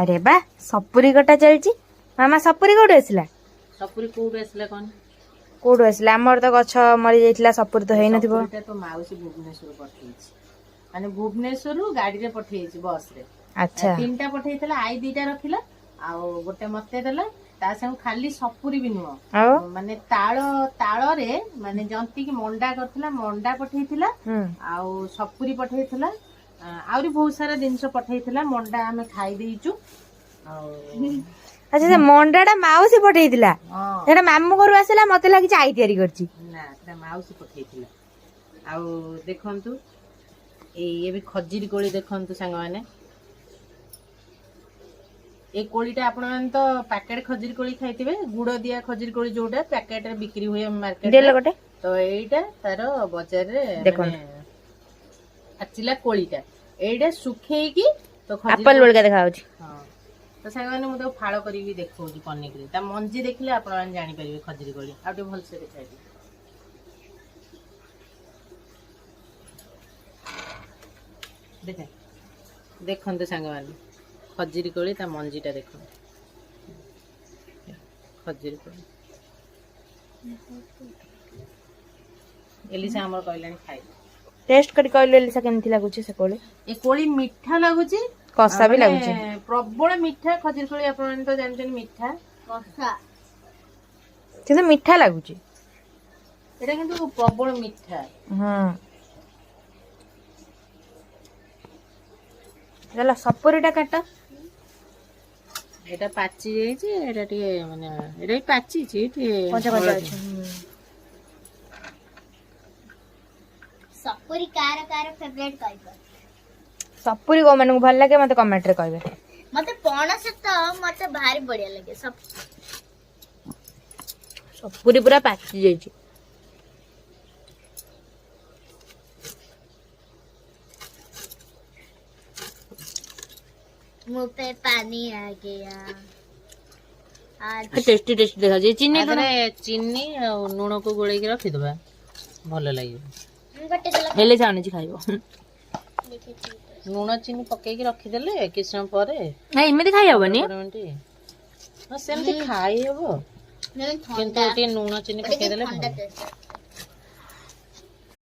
अरे बा सपुरी कटा चलची मामा सपुरी कोड आसला सपुरी कोड आसला कोन कोड आसला हमर तो गछ मरि जाइतला सपुरी तो हेइ नथिबो सपुरीटा तो माउसी भुवनेश्वर पठेइछि माने भुवनेश्वर रु गाड़ी रे पठेइछि बस रे अच्छा तीनटा पठेइतला आई दीटा रखिला आ गोटे मते देला ता संग खाली सपुरी भी नुह माने ताଳ रे माने जंती की मंडा करथिला मंडा पठेइथिला आ सपुरी पठेइथिला आउरी बहुत सारा जिंस पठेइथिला मंडा हमें खाई देइचु आ अच्छा से मंडाटा माउसी पठेइथिला सेटा मामू घर आसला मते लागी चाई तयारी करची ना सेटा माउसी पठेइथिला आ देखंतु ए भी खजीर कोली देखंतु संग माने ए कोलीटा आपण मन तो पैकेट खजीर कोली खाइतिबे गुड़ दिया खजीर कोली जोटा पैकेट रे बिक्री हुए मार्केट देले गोटे तो एटा तारो बाजार रे देखो आचिला कोलीटा एटा सुखेई की तो एप्पल लोलका देखा होची हां तो संग मु तो फाळो करी भी देखौची पन्नीकरी ता मंजी देखले आपण मन जानि परिबे खजीर कोली आउटे भल से देखाइ देखे देखंतु संग माने खजीर कोली ता मंजीटा देखो खजीर कोली एलिसा हमर कहलानी खाइ टेस्ट करी कहले एलिसा केमथि लागुची से कोली ए कोली मीठा लागुची कसा भी लागुची प्रबल मीठा खजीर कोली आपण तो जानछन मीठा कसा किंतु मीठा लागुची एटा किंतु प्रबल मीठा हां चलो सपुरीटा काट एटा पाची जाइछे एटा टिके माने एटा पाची छि टिके पंचा पंचा अछि सपुरी कार फेवरेट कहबो सपुरी को मानू भल लागे मते कमेंट रे कहबे मते पणस तो मते भारी बढ़िया लागे सपुरी पूरा पाची जाइछी मुंह पे पानी आ गया टेस्टी टेस्टी देखा जे चीनी आदरे चीनी और लूण को गोळै के रखि दबा भल लागियो गटे देला हेले जाने छी खाइबो लूण चीनी पके के रखि देले किछ समय परे नहीं इमे खाइ हबनी हां सेमति खाइ हबो नहीं किंतु एटे लूण चीनी पके देले ठंडा टेस्ट